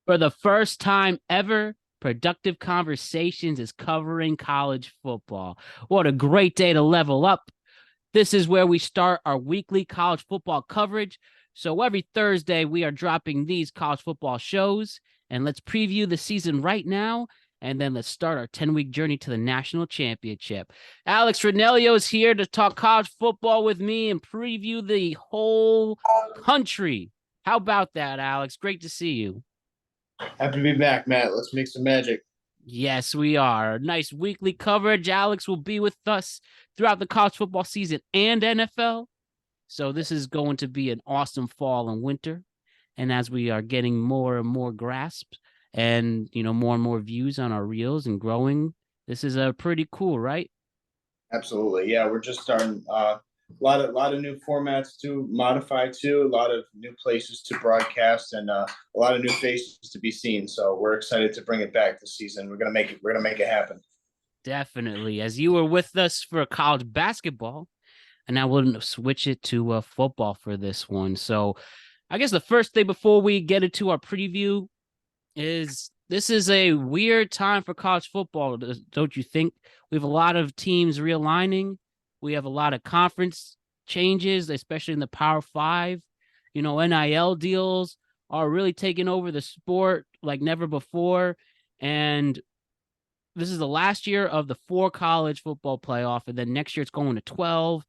For the first time ever, Productive Conversations is covering college football. What a great day to level up. This is where we start our weekly college football coverage. So every Thursday, we are dropping these college football shows. And let's preview the season right now. And then let's start our 10-week journey to the national championship. Alex Ranelio is here to talk college football with me and preview the whole country. How about that, Alex? Great to see you. Happy to be back, Matt. Let's make some magic. Yes, we are. Nice weekly coverage. Alex will be with us throughout the college football season and NFL. So this is going to be an awesome fall and winter. And as we are getting more and more grasp and, more and more views on our reels and growing, this is pretty cool, right? Absolutely. Yeah, we're just starting a lot of new formats to modify to, a lot of new places to broadcast, and a lot of new faces to be seen. So we're excited to bring it back this season. We're gonna make it happen. Definitely. As you were with us for college basketball, and now we'll switch it to football for this one. So I guess the first thing before we get into our preview is this is a weird time for college football, don't you think? We have a lot of teams realigning. We have a lot of conference changes, especially in the Power Five. NIL deals are really taking over the sport like never before. And this is the last year of the 4 college football playoff. And then next year it's going to 12.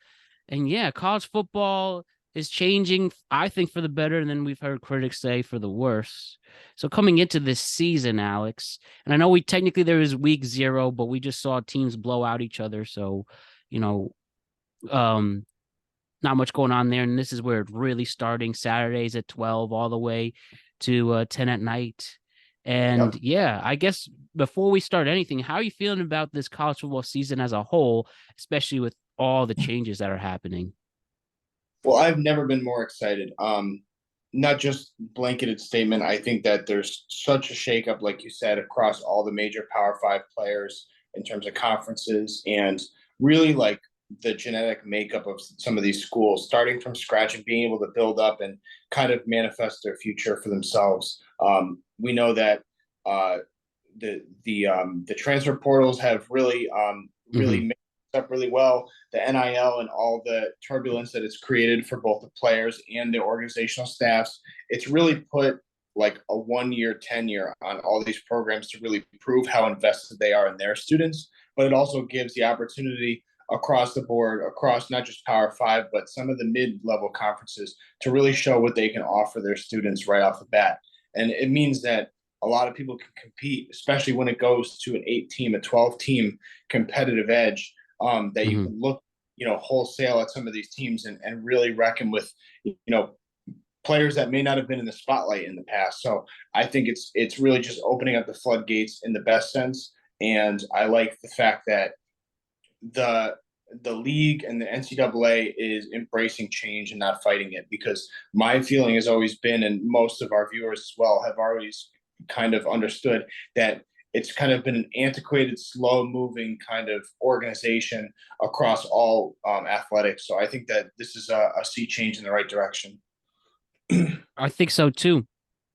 And yeah, college football is changing, I think, for the better, and then we've heard critics say for the worse. So coming into this season, Alex, and I know there is week 0, but we just saw teams blow out each other. So, not much going on there. And this is where it's really starting Saturdays at 12 all the way to 10 at night. And yeah, I guess before we start anything, how are you feeling about this college football season as a whole, especially with all the changes that are happening? Well, I've never been more excited. Not just blanketed statement. I think that there's such a shakeup, like you said, across all the major Power Five players in terms of conferences, and really like the genetic makeup of some of these schools, starting from scratch and being able to build up and kind of manifest their future for themselves. We know that the transfer portals have really made up really well. The NIL and all the turbulence that it's created for both the players and the organizational staffs, it's really put like a 1-year tenure on all these programs to really prove how invested they are in their students. But it also gives the opportunity across the board, across not just Power Five, but some of the mid-level conferences to really show what they can offer their students right off the bat. And it means that a lot of people can compete, especially when it goes to an 8-team, a 12-team competitive edge, that you can look, wholesale at some of these teams and really reckon with, players that may not have been in the spotlight in the past. So I think it's really just opening up the floodgates in the best sense. And I like the fact that the league and the NCAA is embracing change and not fighting it, because my feeling has always been, and most of our viewers as well have always kind of understood, that it's kind of been an antiquated, slow-moving kind of organization across all athletics. So I think that this is a sea change in the right direction. I think so too.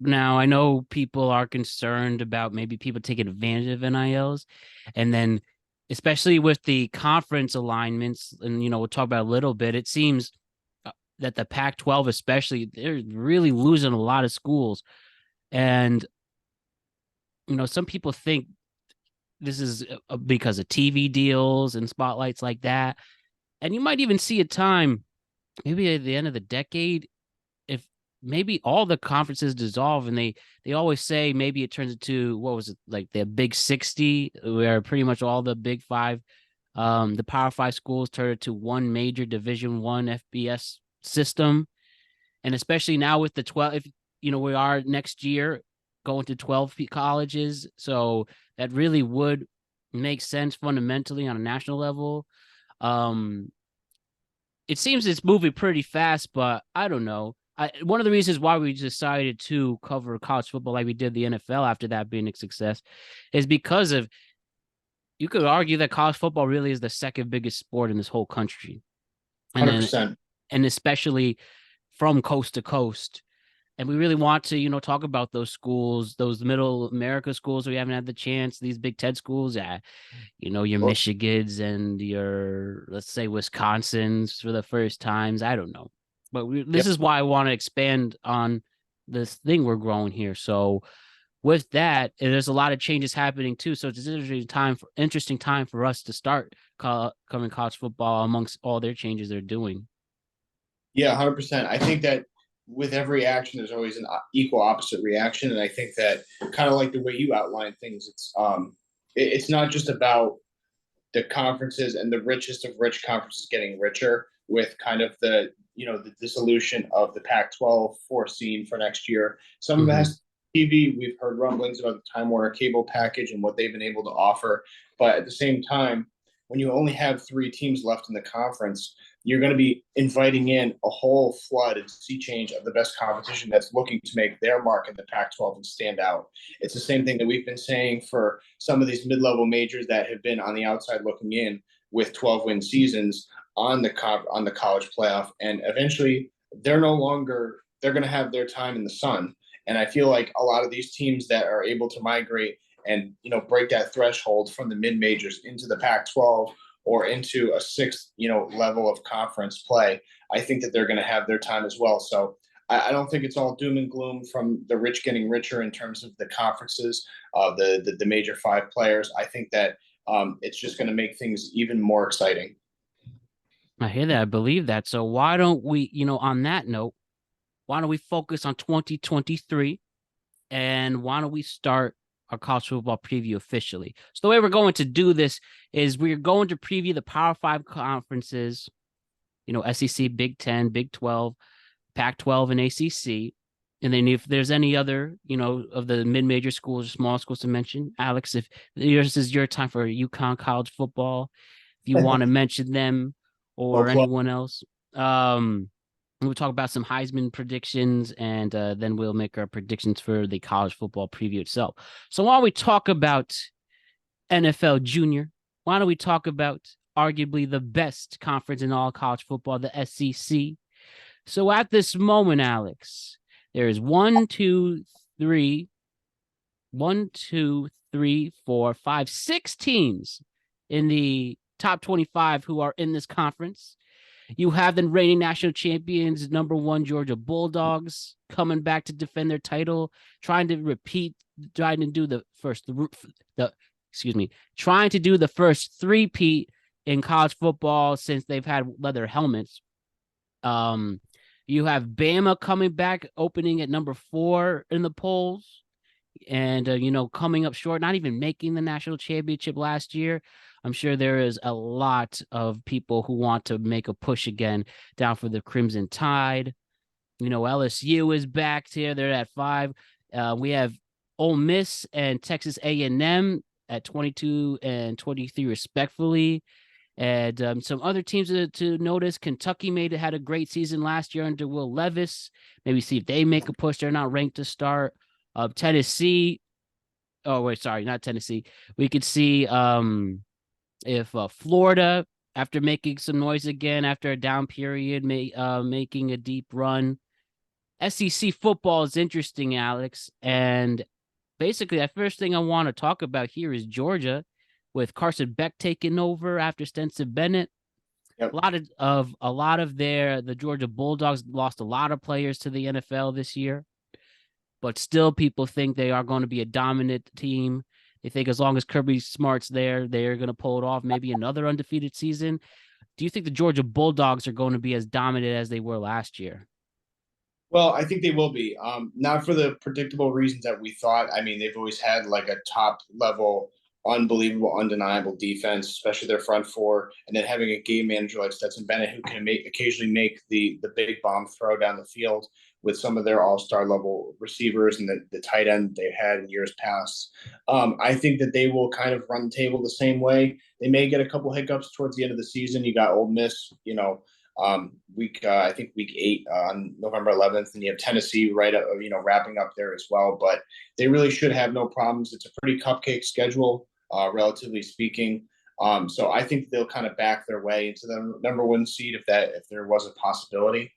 Now, I know people are concerned about maybe people taking advantage of NILs, and then especially with the conference alignments, and we'll talk about a little bit. It seems that the Pac-12, especially, they're really losing a lot of schools, and some people think this is because of TV deals and spotlights like that, and you might even see a time, maybe at the end of the decade, if maybe all the conferences dissolve, and they always say maybe it turns into, what was it, like the Big 60, where pretty much all the Big Five, the Power Five schools turn it to one major Division I FBS system. And especially now with the 12, if we are next year going to 12 colleges, so that really would make sense fundamentally on a national level. It seems it's moving pretty fast, but I don't know. One of the reasons why we decided to cover college football like we did the NFL after that being a success is because of, you could argue that college football really is the second biggest sport in this whole country. And 100%. And especially from coast to coast. And we really want to, talk about those schools, those middle America schools we haven't had the chance, these Big Ten schools. Yeah, your Well, Michigans and your, let's say, Wisconsins for the first times. I don't know. But this yep. is why I want to expand on this thing we're growing here. So with that, there's a lot of changes happening too. So it's an interesting time for us to start covering college football amongst all their changes they're doing. Yeah, 100%. I think that with every action, there's always an equal opposite reaction, and I think that kind of like the way you outline things, it's not just about the conferences and the richest of rich conferences getting richer with kind of the dissolution of the Pac-12 foreseen for next year. Some of it Mm-hmm. has TV. We've heard rumblings about the Time Warner cable package and what they've been able to offer, but at the same time, when you only have three teams left in the conference, you're going to be inviting in a whole flood and sea change of the best competition that's looking to make their mark in the Pac-12 and stand out. It's the same thing that we've been saying for some of these mid-level majors that have been on the outside looking in with 12-win seasons on the college playoff, and eventually they're going to have their time in the sun. And I feel like a lot of these teams that are able to migrate and break that threshold from the mid majors into the Pac-12 or into a sixth level of conference play, I think that they're going to have their time as well. So I don't think it's all doom and gloom from the rich getting richer in terms of the conferences, the major five players. I think that it's just going to make things even more exciting. I hear that. I believe that. So why don't we, on that note, why don't we focus on 2023 and why don't we start our college football preview officially? So the way we're going to do this is we're going to preview the Power Five conferences, SEC, Big Ten, Big 12, Pac-12, and ACC. And then if there's any other, of the mid-major schools, small schools to mention, Alex, if this is your time for UConn college football, if you want to mention them No or plug. anyone else. We'll talk about some Heisman predictions, and then we'll make our predictions for the college football preview itself. So while we talk about NFL Junior, why don't we talk about arguably the best conference in all college football, the SEC? So at this moment, Alex, there is 6 teams in the top 25 who are in this conference. You have the reigning national champions, number one Georgia Bulldogs, coming back to defend their title, trying to do the first three-peat in college football since they've had leather helmets. You have Bama coming back, opening at number 4 in the polls, and coming up short, not even making the national championship last year. I'm sure there is a lot of people who want to make a push again down for the Crimson Tide. LSU is back here; they're at 5. We have Ole Miss and Texas A&M at 22 and 23 respectfully. And some other teams to notice: Kentucky had a great season last year under Will Levis. Maybe see if they make a push. They're not ranked to start. Tennessee. Oh wait, sorry, not Tennessee. We could see if Florida, after making some noise again after a down period, making a deep run. SEC football is interesting, Alex, and basically, the first thing I want to talk about here is Georgia, with Carson Beck taking over after Stenson Bennett. Yep. A lot of the Georgia Bulldogs lost a lot of players to the NFL this year, but still people think they are going to be a dominant team. They think as long as Kirby Smart's there, they're going to pull it off, maybe another undefeated season. Do you think the Georgia Bulldogs are going to be as dominant as they were last year? Well, I think they will be. Not for the predictable reasons that we thought. I mean, they've always had like a top level, unbelievable, undeniable defense, especially their front four, and then having a game manager like Stetson Bennett who can occasionally make the big bomb throw down the field with some of their all-star level receivers and the tight end they've had in years past. I think that they will kind of run the table the same way. They may get a couple hiccups towards the end of the season. You got Ole Miss, I think week 8 on November 11th, and you have Tennessee wrapping up there as well. But they really should have no problems. It's a pretty cupcake schedule, relatively speaking. So I think they'll kind of back their way into the number 1 seed if there was a possibility.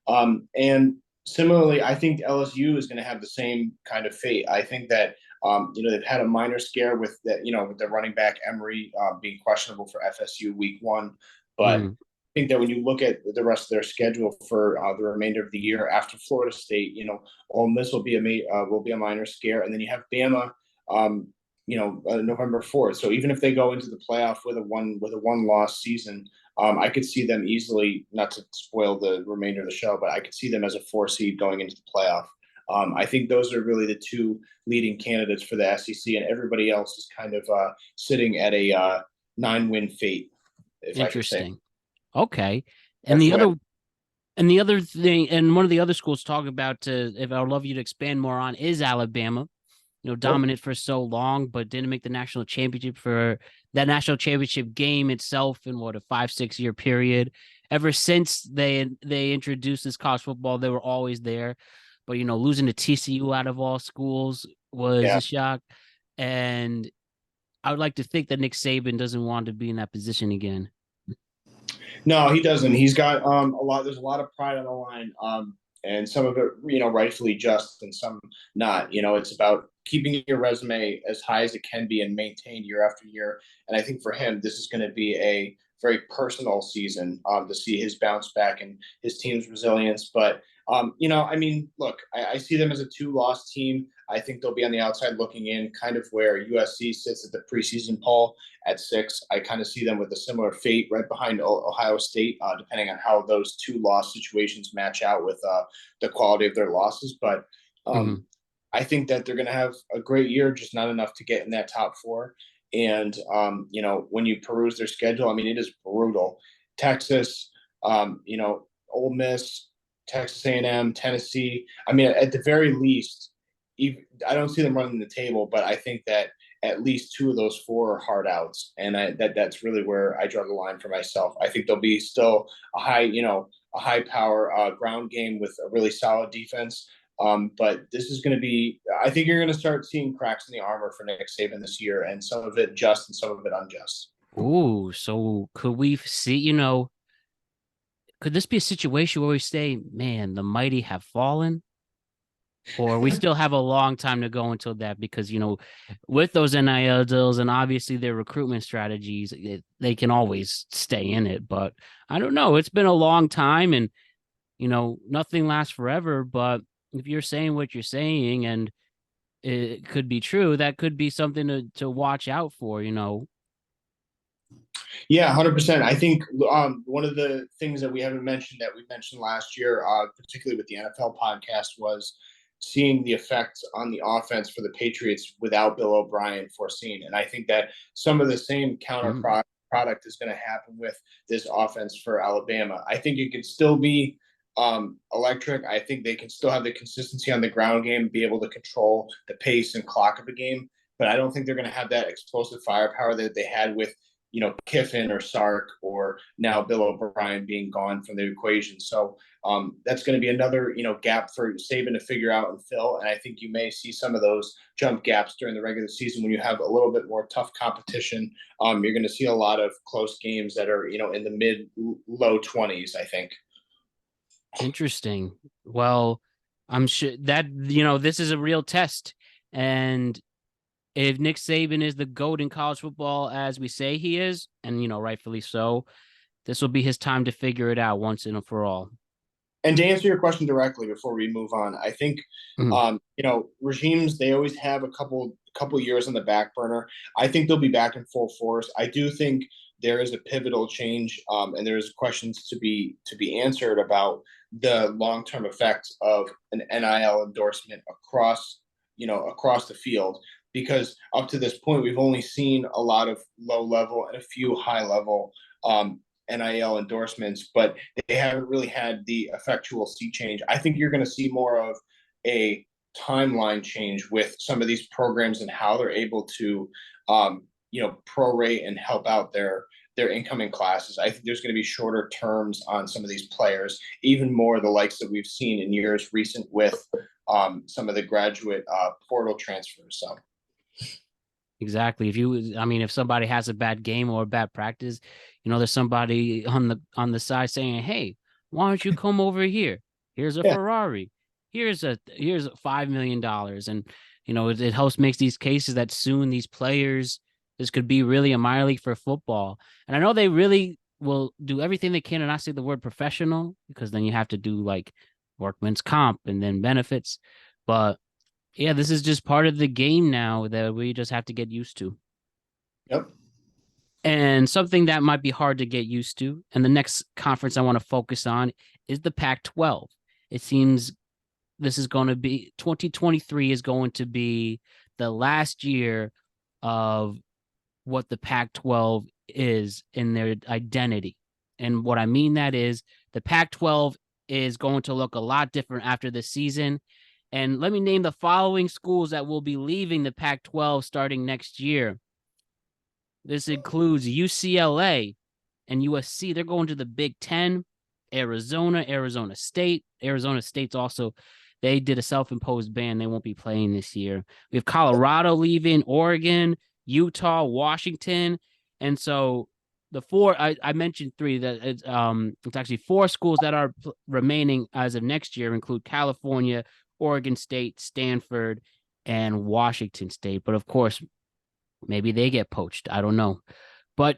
And Similarly, I think LSU is going to have the same kind of fate. I think that they've had a minor scare with that, with the running back Emory being questionable for FSU week 1, but Mm, I think that when you look at the rest of their schedule for the remainder of the year after Florida State, Ole Miss will be a minor scare, and then you have Bama, November 4th. So even if they go into the playoff with a one loss season, I could see them easily, not to spoil the remainder of the show, but I could see them as a 4 seed going into the playoff. I think those are really the two leading candidates for the SEC, and everybody else is kind of sitting at a 9-win fate, if I could say. interesting. Okay. And That's the the way. other and the other thing, and one of the other schools talk about, if I would love you to expand more on, is Alabama. Dominant for so long, but didn't make the national championship for that national championship game itself in a 5-6 year period. Ever since they introduced this college football, they were always there. But losing to TCU out of all schools was Yeah. a shock. And I would like to think that Nick Saban doesn't want to be in that position again. No, he doesn't. He's got a lot. There's a lot of pride on the line, and some of it, rightfully just, and some not. It's about keeping your resume as high as it can be and maintained year after year. And I think for him, this is going to be a very personal season to see his bounce back and his team's resilience. But look, I see them as a 2-loss team. I think they'll be on the outside looking in, kind of where USC sits at the preseason poll at 6. I kind of see them with a similar fate right behind Ohio State, depending on how those 2-loss situations match out with the quality of their losses. But I think that they're going to have a great year, just not enough to get in that top 4. And, when you peruse their schedule, it is brutal. Texas, Ole Miss, Texas A&M, Tennessee. At the very least, I don't see them running the table, but I think that at least 2 of those 4 are hard outs, and that's really where I draw the line for myself. I think there'll be still a high power ground game with a really solid defense. But this is going to be. I think you're going to start seeing cracks in the armor for Nick Saban this year, and some of it just and some of it unjust. Ooh, so could we see? Could this be a situation where we say, "Man, the mighty have fallen"? Or we still have a long time to go until that, because with those NIL deals and obviously their recruitment strategies, they can always stay in it. But I don't know. It's been a long time, and nothing lasts forever. But if you're saying what you're saying, and it could be true, that could be something to watch out for. Yeah, 100%. I think one of the things that we haven't mentioned that we mentioned last year, particularly with the NFL podcast, was seeing the effects on the offense for the Patriots without Bill O'Brien foreseen. And I think that some of the same counter product is going to happen with this offense for Alabama. I think it could still be electric. I think they can still have the consistency on the ground game, be able to control the pace and clock of a game. But I don't think they're going to have that explosive firepower that they had with Kiffin or Sark, or now Bill O'Brien being gone from the equation. So that's going to be another, gap for Saban to figure out and fill. And I think you may see some of those jump gaps during the regular season when you have a little bit more tough competition. You're going to see a lot of close games that are, in the mid-low 20s, I think. Interesting. Well, I'm sure that, this is a real test. And if Nick Saban is the GOAT in college football, as we say he is, and, rightfully so, this will be his time to figure it out once and for all. And to answer your question directly before we move on, I think, regimes, they always have a couple years on the back burner. I think they'll be back in full force. I do think there is a pivotal change, and there's questions to be answered about the long-term effects of an NIL endorsement across the field. Because up to this point, we've only seen a lot of low level and a few high level NIL endorsements, but they haven't really had the effectual sea change. I think you're going to see more of a timeline change with some of these programs and how they're able to, prorate and help out their incoming classes. I think there's going to be shorter terms on some of these players, even more the likes that we've seen in years recent with some of the graduate portal transfers. So. Exactly. If somebody has a bad game or a bad practice, there's somebody on the side saying, "Hey, why don't you come over here? Here's a Ferrari." here's $5 million, and it helps makes these cases that soon these players, this could be really a minor league for football. And I know they really will do everything they can to not say the word professional, because then you have to do like workman's comp and then benefits. But yeah, this is just part of the game now that we just have to get used to. Yep. And something that might be hard to get used to, and the next conference I want to focus on is the Pac-12. It seems this is going to be 2023 is going to be the last year of what the Pac-12 is in their identity. And what I mean that is the Pac-12 is going to look a lot different after this season. And let me name the following schools that will be leaving the Pac-12 starting next year. This includes UCLA and USC. They're going to the Big Ten. Arizona State. Arizona State's also, they did a self-imposed ban. They won't be playing this year. We have Colorado leaving, Oregon, Utah, Washington. And so the four, I mentioned three, that it's actually four schools that are remaining as of next year include California, Oregon State, Stanford, and Washington State. But of course, maybe they get poached. I don't know. But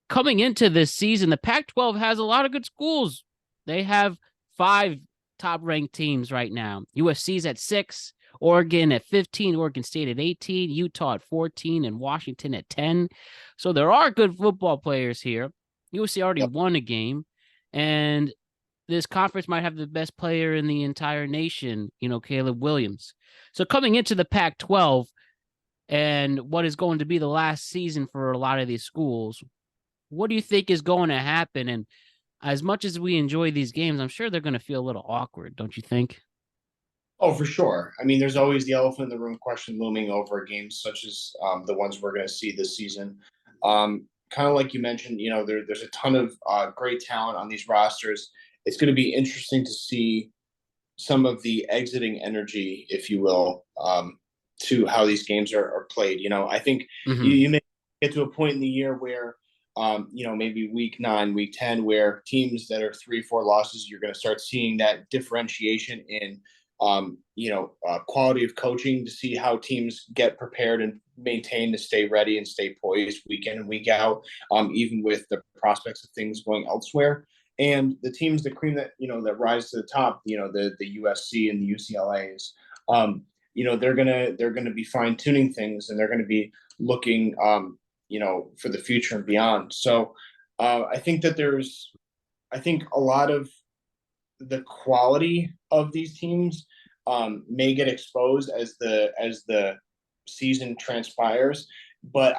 coming into this season, the Pac-12 has a lot of good schools. They have 5 top-ranked teams right now. USC's at 6, Oregon at 15, Oregon State at 18, Utah at 14, and Washington at 10. So there are good football players here. USC already won a game, and this conference might have the best player in the entire nation, Caleb Williams. So coming into the Pac-12 and what is going to be the last season for a lot of these schools, what do you think is going to happen? And as much as we enjoy these games, I'm sure they're going to feel a little awkward, don't you think? Oh, for sure. I mean, there's always the elephant in the room question looming over games such as the ones we're going to see this season. Kind of like you mentioned, there's a ton of great talent on these rosters. It's going to be interesting to see some of the exiting energy, if you will, to how these games are played. I think you may get to a point in the year where, maybe week 9, week 10, where teams that are 3-4 losses, you're going to start seeing that differentiation in, quality of coaching to see how teams get prepared and maintain to stay ready and stay poised week in and week out, even with the prospects of things going elsewhere. And the teams that cream that rise to the top, the USC and the UCLA's, they're gonna be fine tuning things, and they're gonna be looking, for the future and beyond. So I think a lot of the quality of these teams may get exposed as the season transpires, but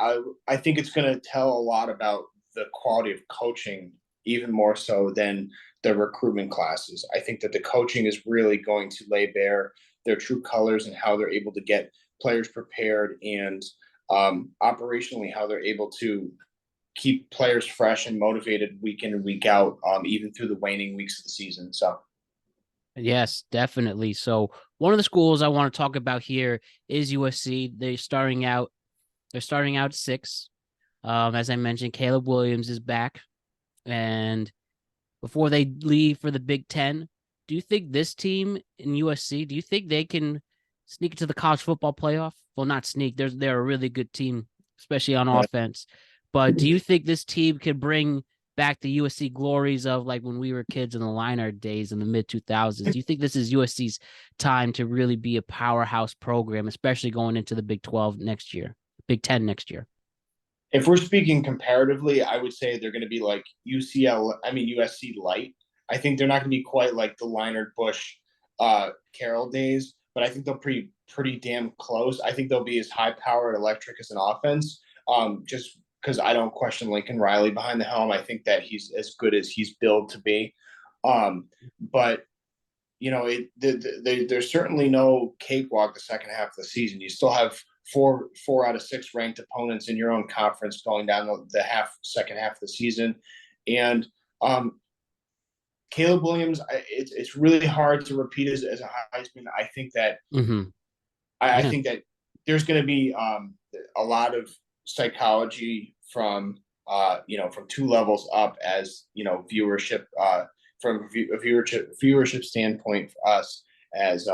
I think it's going to tell a lot about the quality of coaching, even more so than the recruitment classes. I think that the coaching is really going to lay bare their true colors and how they're able to get players prepared, and operationally how they're able to keep players fresh and motivated week in and week out, even through the waning weeks of the season. So Yes, definitely. So one of the schools I want to talk about here is USC. They're starting out at 6. As I mentioned, Caleb Williams is back. And before they leave for the Big Ten, do you think this team in USC, do you think they can sneak into the college football playoff? Well, not sneak. They're a really good team, especially on offense. But do you think this team can bring back the USC glories of like when we were kids in the Leinart days in the mid 2000s? Do you think this is USC's time to really be a powerhouse program, especially going into the Big 12 next year, Big 10 next year? if we're speaking comparatively, I would say they're going to be like USC light. I think they're not going to be quite like the Leinart Bush, Carroll days, but I think they'll pretty damn close. I think they'll be as high powered electric as an offense. Just because I don't question Lincoln Riley behind the helm. I think that he's as good as he's billed to be. But there's certainly no cakewalk the second half of the season. You still have four out of 6 ranked opponents in your own conference going down the second half of the season, and Caleb Williams, it's really hard to repeat as a Heisman. I think that I think that there's going to be a lot of psychology from 2 levels up, as viewership, from a viewership standpoint for us, as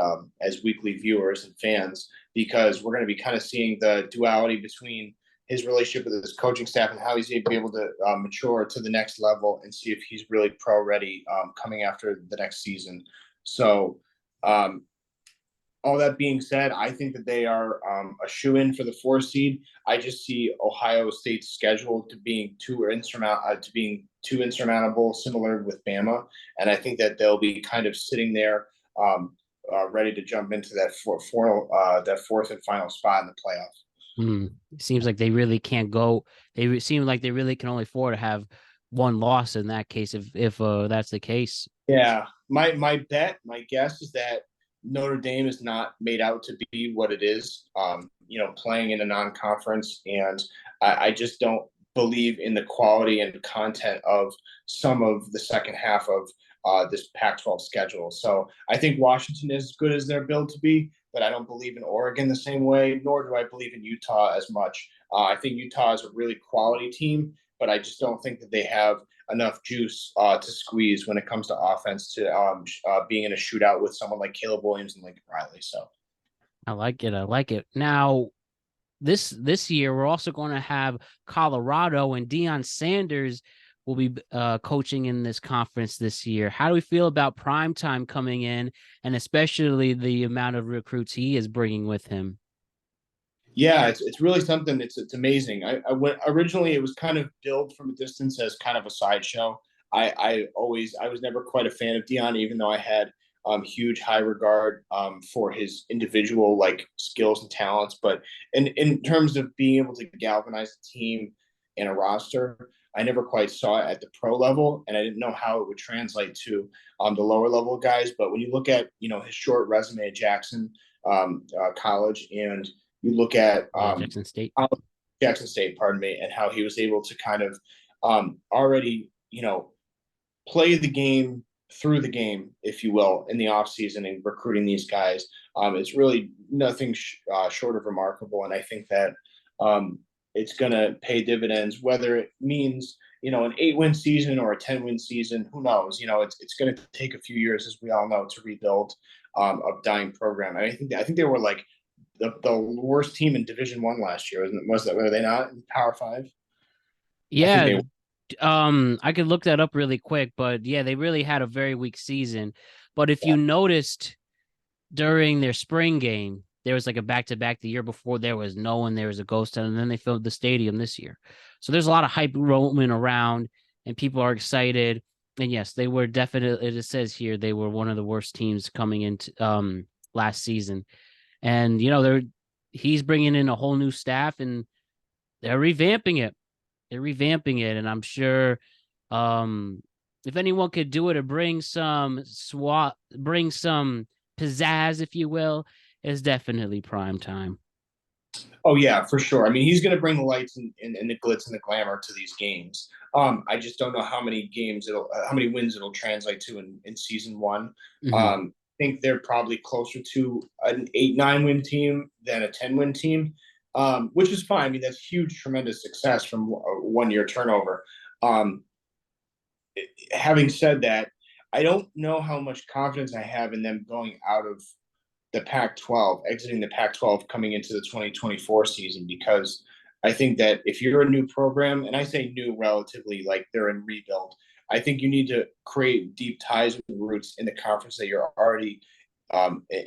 weekly viewers and fans, because we're going to be kind of seeing the duality between his relationship with his coaching staff and how he's able to be able to mature to the next level and see if he's really pro ready coming after the next season. So all that being said, I think that they are a shoe-in for the 4 seed. I just see Ohio State's schedule to being too insurmountable, similar with Bama, and I think that they'll be kind of sitting there, ready to jump into that fourth and final spot in the playoffs. It seems like they really can't go. Seem like they really can only afford to have one loss in that case, if that's the case. Yeah, my guess is that Notre Dame is not made out to be what it is, playing in a non-conference. And I just don't believe in the quality and content of some of the second half of this Pac-12 schedule. So I think Washington is as good as they're billed to be, but I don't believe in Oregon the same way, nor do I believe in Utah as much. I think Utah is a really quality team, but I just don't think that they have enough juice to squeeze when it comes to offense to being in a shootout with someone like Caleb Williams and Lincoln Riley. So I like it. I like it. Now, this year we're also going to have Colorado, and Deion Sanders will be coaching in this conference this year. How do we feel about primetime coming in, and especially the amount of recruits he is bringing with him? Yeah, it's really something. It's amazing. I went originally. It was kind of billed from a distance as kind of a sideshow. I was never quite a fan of Deion, even though I had huge high regard for his individual like skills and talents. But in terms of being able to galvanize a team and a roster, I never quite saw it at the pro level, and I didn't know how it would translate to the lower level guys. But when you look at his short resume at Jackson College, and you look at Jackson State, pardon me, and how he was able to kind of already, play the game through the game, if you will, in the offseason and recruiting these guys. It's really nothing short of remarkable. And I think that it's going to pay dividends, whether it means, an 8-win season or a 10-win season, who knows? It's going to take a few years, as we all know, to rebuild a dying program. And I think they were like the worst team in Division I last year. Were they not in Power 5? Yeah, I could look that up really quick, but yeah, they really had a very weak season. But if you noticed during their spring game, there was like a back-to-back. The year before there was no one, there was a ghost town, and then they filled the stadium this year. So there's a lot of hype roaming around, and people are excited. And yes, they were definitely, it says here, they were one of the worst teams coming into last season. And he's bringing in a whole new staff, and they're revamping it. And I'm sure if anyone could do it or bring some pizzazz, if you will, is definitely prime time. Oh yeah, for sure. I mean, he's going to bring the lights and the glitz and the glamour to these games. I just don't know how many wins it'll translate to in season one. I think they're probably closer to an 8-9 win team than a 10-win team, which is fine. I mean, that's huge, tremendous success from a 1-year turnover. Having said that, I don't know how much confidence I have in them going out of the Pac-12, exiting the Pac-12 coming into the 2024 season, because I think that if you're a new program, and I say new relatively, like they're in rebuild, I think you need to create deep ties with roots in the conference that you're already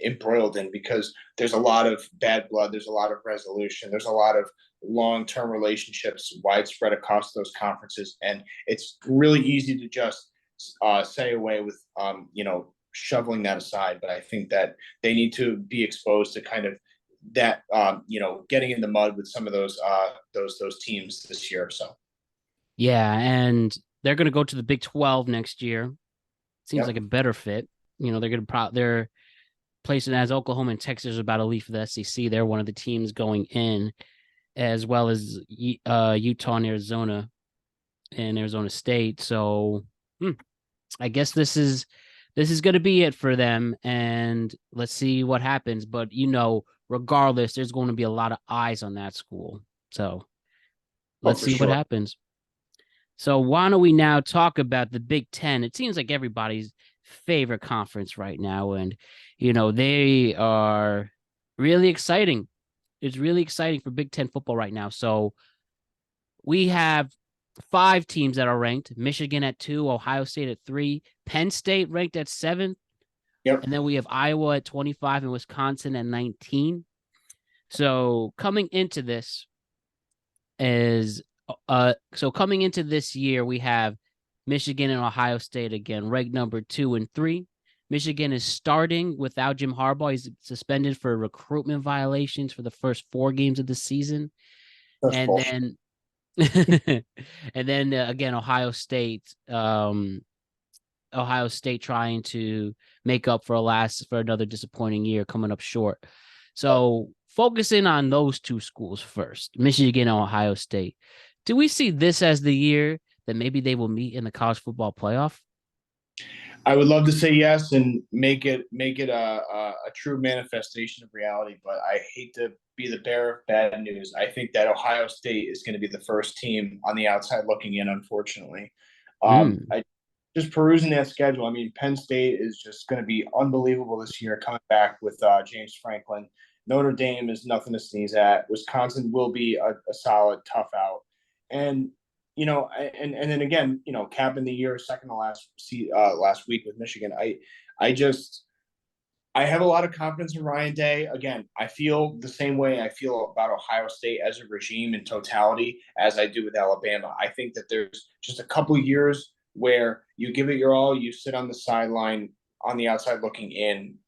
embroiled in, because there's a lot of bad blood, there's a lot of resolution, there's a lot of long-term relationships widespread across those conferences, and it's really easy to just say away with shoveling that aside. But I think that they need to be exposed to kind of that getting in the mud with some of those teams this year. So yeah, and they're going to go to the Big 12 next year. Seems like a better fit. They're placing as Oklahoma and Texas are about to leave for the SEC. They're one of the teams going in, as well as Utah and Arizona State. So I guess this is going to be it for them, and let's see what happens. But regardless, there's going to be a lot of eyes on that school. So let's see what happens. So why don't we now talk about the Big Ten? It seems like everybody's favorite conference right now. And, they are really exciting. It's really exciting for Big Ten football right now. So we have 5 teams that are ranked: Michigan at 2, Ohio State at 3, Penn State ranked at 7, Yep. and then we have Iowa at 25 and Wisconsin at 19. So coming into this coming into this year, we have Michigan and Ohio State again, ranked number 2 and 3. Michigan is starting without Jim Harbaugh. He's suspended for recruitment violations for the first 4 games of the season. That's And bullshit. then and then again, Ohio State trying to make up for another disappointing year, coming up short. So focusing on those 2 schools first, Michigan and Ohio State. Do we see this as the year that maybe they will meet in the college football playoff? I would love to say yes and make it a true manifestation of reality, but I hate to be the bearer of bad news. I think that Ohio State is going to be the first team on the outside looking in, unfortunately. I just perusing that schedule. I mean, Penn State is just going to be unbelievable this year, coming back with James Franklin. Notre Dame is nothing to sneeze at. Wisconsin will be a solid, tough out. And and then again, capping the year, second to last week with Michigan. I have a lot of confidence in Ryan Day. Again, I feel the same way I feel about Ohio State as a regime in totality as I do with Alabama. I think that there's just a couple years where you give it your all, you sit on the sideline on the outside looking in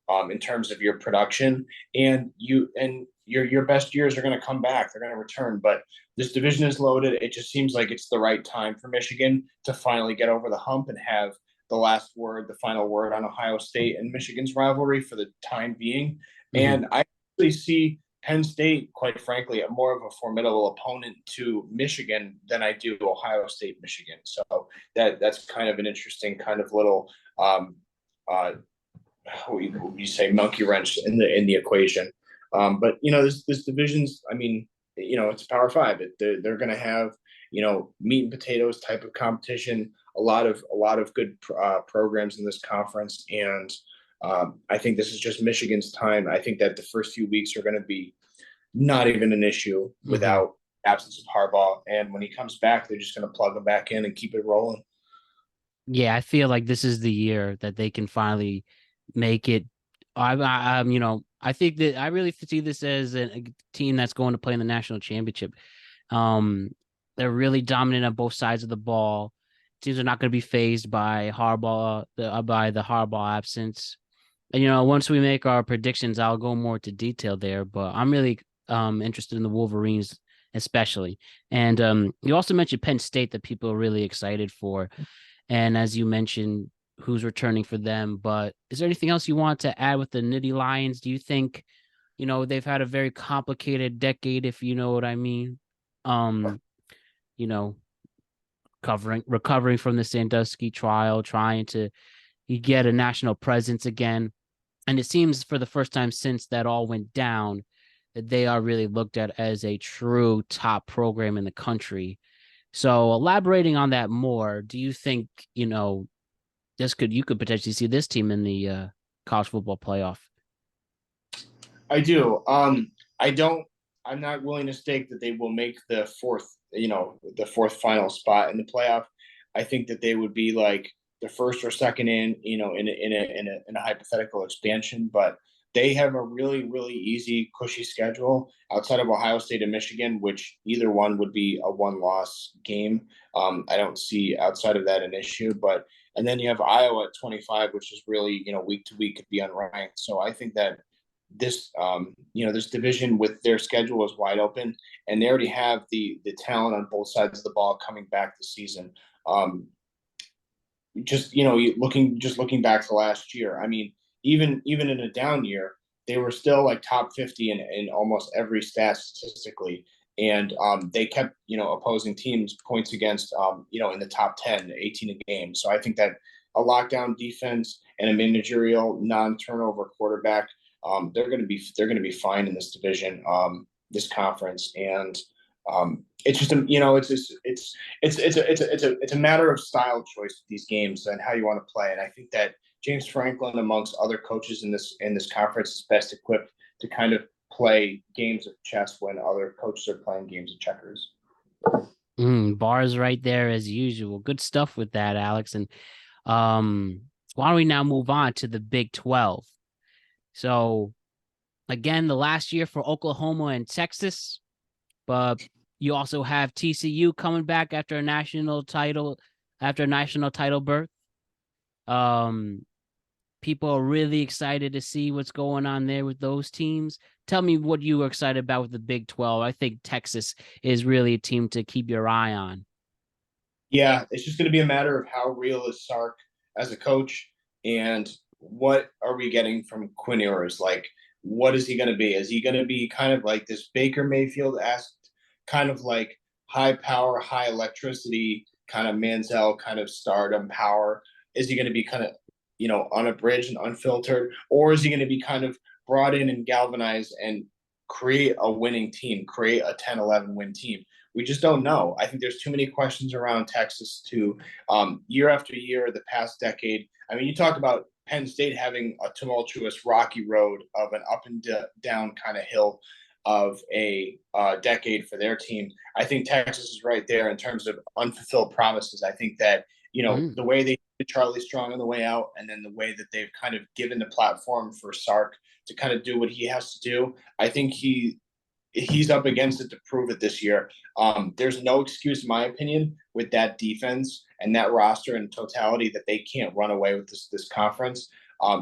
terms of your production, and your best years are going to come back. They're going to return, but this division is loaded. It just seems like it's the right time for Michigan to finally get over the hump and have the last word, the final word on Ohio State and Michigan's rivalry for the time being. Mm-hmm. And I actually see Penn State, quite frankly, a more of a formidable opponent to Michigan than I do Ohio State, Michigan. So that's kind of an interesting kind of little you say monkey wrench in the equation. But this division's, I mean, it's Power 5. They're going to have meat and potatoes type of competition. A lot of good programs in this conference, and I think this is just Michigan's time. I think that the first few weeks are going to be not even an issue without absence of Harbaugh, and when he comes back, they're just going to plug him back in and keep it rolling. Yeah, I feel like this is the year that they can finally make it. I think that I really see this as a team that's going to play in the national championship. They're really dominant on both sides of the ball. Teams are not going to be phased by Harbaugh, by the Harbaugh absence. And once we make our predictions, I'll go more into detail there. But I'm really interested in the Wolverines, especially. And you also mentioned Penn State that people are really excited for. And as you mentioned, who's returning for them. But is there anything else you want to add with the Nittany Lions? Do you think, they've had a very complicated decade, if you know what I mean? Recovering from the Sandusky trial, trying to get a national presence again. And it seems for the first time since that all went down that they are really looked at as a true top program in the country. So elaborating on that more, do you think, you could potentially see this team in the college football playoff? I do. I'm not willing to stake that they will make the fourth final spot in the playoff. I think that they would be like the first or second in a hypothetical expansion, but they have a really, really easy, cushy schedule outside of Ohio State and Michigan, which either one would be a one-loss game. I don't see outside of that an issue, and then you have Iowa at 25, which is really, week to week could be unranked. So I think that this division with their schedule is wide open, and they already have the talent on both sides of the ball coming back this season. Looking back to last year, I mean, even in a down year, they were still like top 50 in almost every stat statistically. And they kept, opposing teams points against, in the top 10, 18 a game. So I think that a lockdown defense and a managerial non-turnover quarterback, they're going to be fine in this division, this conference. And it's just it's a matter of style choice with these games and how you want to play. And I think that James Franklin, amongst other coaches in this conference, is best equipped to kind of play games of chess when other coaches are playing games of checkers. Bars right there as usual. Good stuff with that, Alex. And why don't we now move on to the Big 12? So again, the last year for Oklahoma and Texas, but you also have TCU coming back after a national title berth. People are really excited to see what's going on there with those teams. Tell me what you were excited about with the Big 12. I think Texas is really a team to keep your eye on. Yeah, it's just going to be a matter of how real is Sark as a coach, and what are we getting from Quinn Ewers? Like, what is he going to be? Is he going to be kind of like this Baker Mayfield-esque, kind of like high power, high electricity, kind of Manziel kind of stardom power? Is he going to be kind of, unabridged and unfiltered, or is he going to be kind of brought in and galvanized and create a winning team, create a 10-11 win team? We just don't know. I think there's too many questions around Texas to year after year, the past decade. I mean, you talk about Penn State having a tumultuous, rocky road of an up and down kind of hill of a decade for their team. I think Texas is right there in terms of unfulfilled promises. I think that, the way they did Charlie Strong on the way out, and then the way that they've kind of given the platform for Sark to kind of do what he has to do, I think he's up against it to prove it this year. There's no excuse, in my opinion, with that defense and that roster in totality that they can't run away with this conference,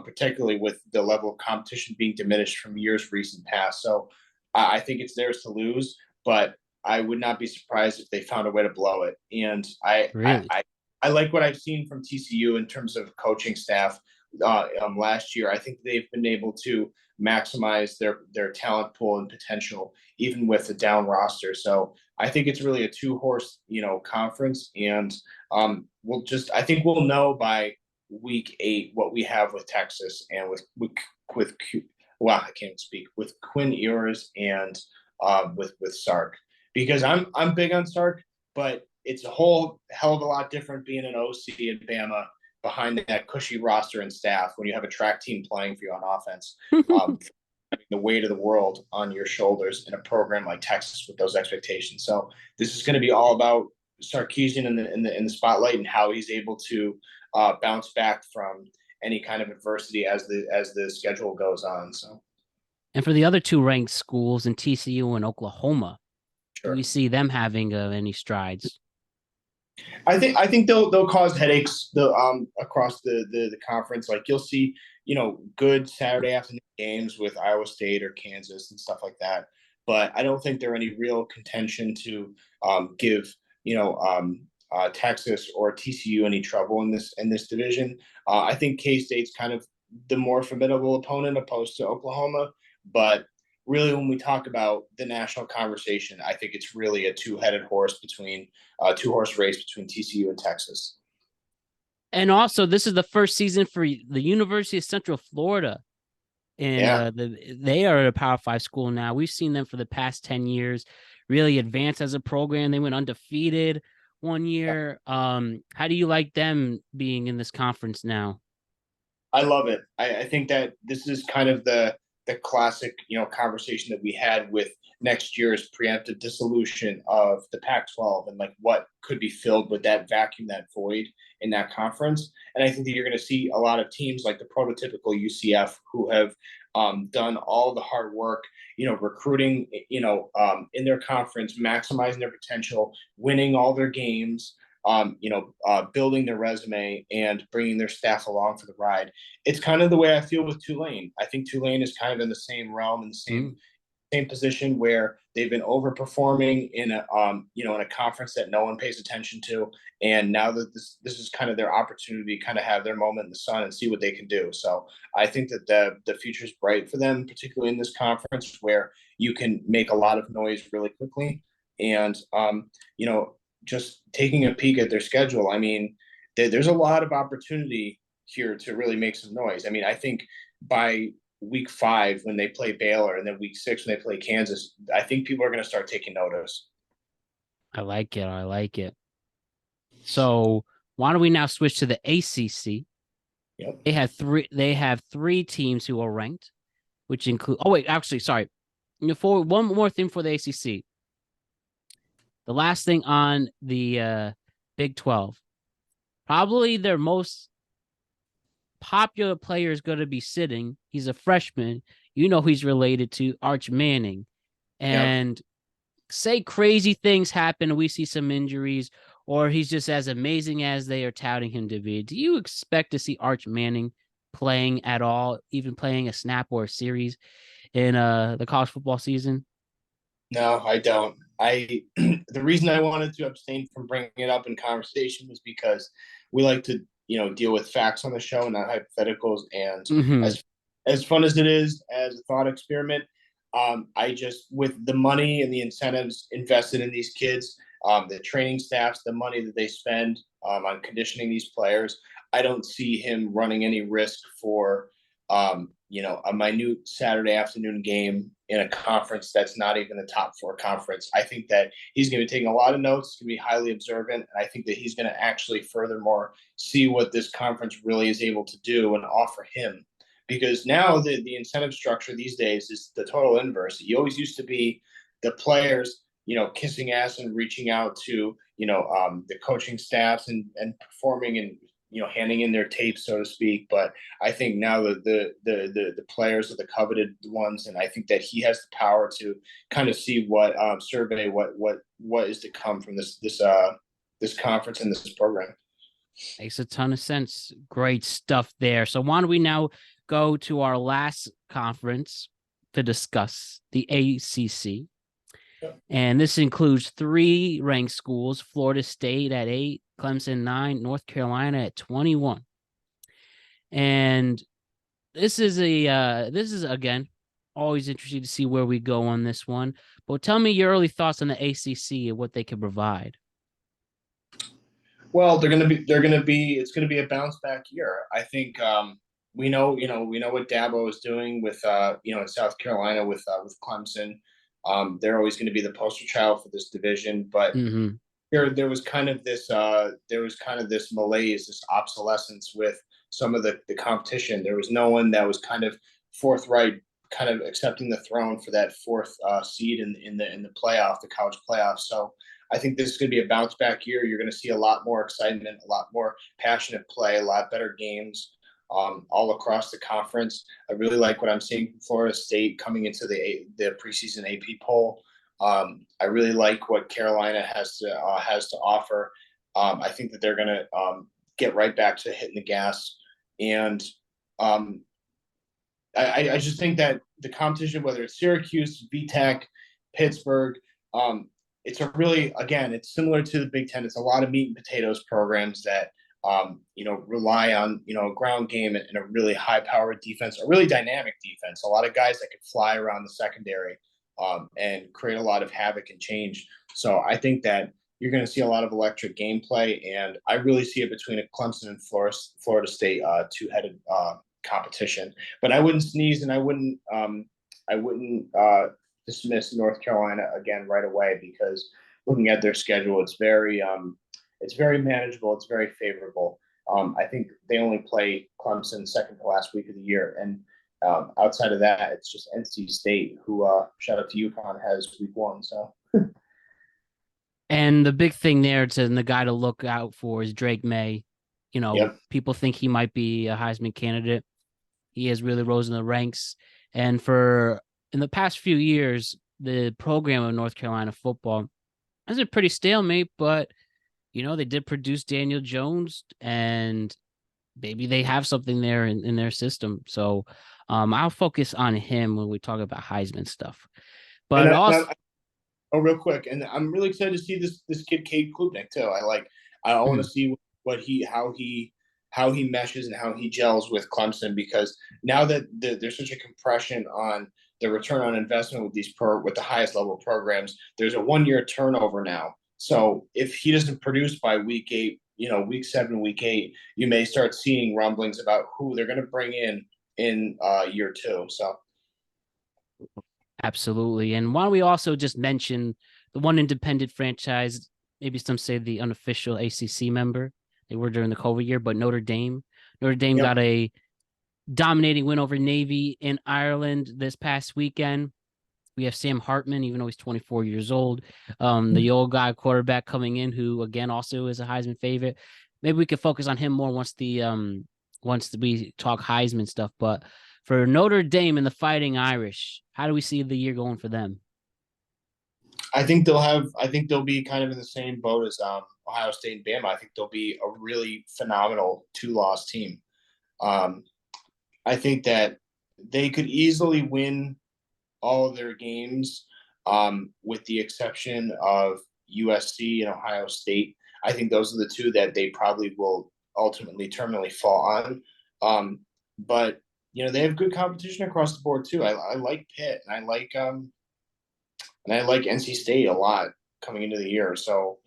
particularly with the level of competition being diminished from years recent past. So I think it's theirs to lose, but I would not be surprised if they found a way to blow it. And I like what I've seen from TCU in terms of coaching staff last year. I think they've been able to maximize their talent pool and potential, even with a down roster. So I think it's really a two-horse, conference, and I think we'll know by week 8 what we have with Texas and with I can't even speak, with Quinn Ewers and with Sark, because I'm big on Sark, but it's a whole hell of a lot different being an OC in Bama behind that cushy roster and staff when you have a track team playing for you on offense, having the weight of the world on your shoulders in a program like Texas with those expectations. So this is going to be all about Sarkisian in the spotlight, and how he's able to bounce back from any kind of adversity as the schedule goes on. So, and for the other two ranked schools in TCU and Oklahoma, do we see them having any strides? I think they'll cause headaches across the conference. Like, you'll see, good Saturday afternoon games with Iowa State or Kansas and stuff like that. But I don't think they're any real contention to give Texas or TCU any trouble in this division. I think K-State's kind of the more formidable opponent opposed to Oklahoma, but really, when we talk about the national conversation, I think it's really a two-headed horse two-horse race between TCU and Texas. And also, this is the first season for the University of Central Florida, and they are a Power 5 school now. We've seen them for the past 10 years really advance as a program. They went undefeated one year. How do you like them being in this conference now? I love it. I think that this is kind of the classic, conversation that we had with next year's preemptive dissolution of the Pac-12, and like what could be filled with that vacuum, that void in that conference. And I think that you're going to see a lot of teams like the prototypical UCF who have done all the hard work, recruiting, in their conference, maximizing their potential, winning all their games, building their resume and bringing their staff along for the ride. It's kind of the way I feel with Tulane. I think Tulane is kind of in the same realm, in the same position, where they've been overperforming in a conference that no one pays attention to, and now that this is kind of their opportunity to kind of have their moment in the sun and see what they can do. So I think that the future is bright for them, particularly in this conference where you can make a lot of noise really quickly. And just taking a peek at their schedule, I mean, there's a lot of opportunity here to really make some noise. I mean, I think by week 5 when they play Baylor, and then week 6 when they play Kansas, I think people are going to start taking notice. I like it. So why don't we now switch to the ACC? Yep. They have three teams who are ranked, which include. Oh wait, actually, sorry. For one more thing for the ACC, the last thing on the Big 12, probably their most popular player is going to be sitting. He's a freshman. He's related to Arch Manning, Yep. and say crazy things happen and we see some injuries, or he's just as amazing as they are touting him to be. Do you expect to see Arch Manning playing at all, even playing a snap or a series in the college football season? No, I don't. The reason I wanted to abstain from bringing it up in conversation was because we like to, deal with facts on the show, not hypotheticals. And Mm-hmm. as fun as it is as a thought experiment, I just, with the money and the incentives invested in these kids, the training staffs, the money that they spend on conditioning these players, I don't see him running any risk for a minute Saturday afternoon game in a conference that's not even a top four conference. I think that he's going to be taking a lot of notes, going to be highly observant, and I think that he's going to actually furthermore see what this conference really is able to do and offer him. Because now the incentive structure these days is the total inverse. You always used to be the players, kissing ass and reaching out to, the coaching staffs and performing and handing in their tapes, so to speak. But I think now the players are the coveted ones, and I think that he has the power to kind of see survey what is to come from this conference and this program. Makes a ton of sense. Great stuff there. So why don't we now go to our last conference to discuss, the ACC. And this includes three ranked schools: Florida State at 8, Clemson 9, North Carolina at 21. And this is again always interesting to see where we go on this one. But tell me your early thoughts on the ACC and what they can provide. Well, it's gonna be a bounce back year. I think we know what Dabo is doing with in South Carolina with Clemson. They're always going to be the poster child for this division, but Mm-hmm. there was kind of this malaise, this obsolescence with some of the competition. There was no one that was kind of forthright, kind of accepting the throne for that fourth seed in the playoff, the college playoff. So I think this is going to be a bounce back year. You're going to see a lot more excitement, a lot more passionate play, a lot better games all across the conference. I really like what I'm seeing from Florida State coming into the preseason AP poll. I really like what Carolina has to offer. I think that they're going to get right back to hitting the gas, and I just think that the competition, whether it's Syracuse, VTech, Pittsburgh, it's it's similar to the Big Ten. It's a lot of meat and potatoes programs that rely on, a ground game and a really high powered defense, a really dynamic defense. A lot of guys that can fly around the secondary and create a lot of havoc and change. So I think that you're going to see a lot of electric gameplay, and I really see it between a Clemson and Florida State two-headed competition. But I wouldn't sneeze, and I wouldn't dismiss North Carolina again right away, because looking at their schedule, it's very manageable. It's very favorable. I think they only play Clemson second to last week of the year, and outside of that, it's just NC State, who shout out to UConn, has week 1. So. And the big thing there and the guy to look out for is Drake May. Yep. People think he might be a Heisman candidate. He has really risen in the ranks. And in the past few years, the program of North Carolina football is a pretty stalemate, but they did produce Daniel Jones, and maybe they have something there in their system. So I'll focus on him when we talk about Heisman stuff. But real quick, and I'm really excited to see this kid Cade Klubnik too. I want to see how he meshes and how he gels with Clemson, because now that there's such a compression on the return on investment with with the highest level programs, there's a 1-year turnover now. So if he doesn't produce by week 8, week 7, week 8, you may start seeing rumblings about who they're going to bring in year 2. So. Absolutely. And why don't we also just mention the one independent franchise, maybe some say the unofficial ACC member? They were during the COVID year, but Notre Dame. Notre Dame Yep. got a dominating win over Navy in Ireland this past weekend. We have Sam Hartman, even though he's 24 years old, the old guy quarterback coming in, who again also is a Heisman favorite. Maybe we could focus on him more once we talk Heisman stuff. But for Notre Dame and the Fighting Irish, how do we see the year going for them? I think they'll be kind of in the same boat as Ohio State and Bama. I think they'll be a really phenomenal 2-loss team. I think that they could easily win all of their games, with the exception of USC and Ohio State. I think those are the two that they probably will ultimately terminally fall on. But they have good competition across the board too. I like Pitt, and I like NC State a lot coming into the year. So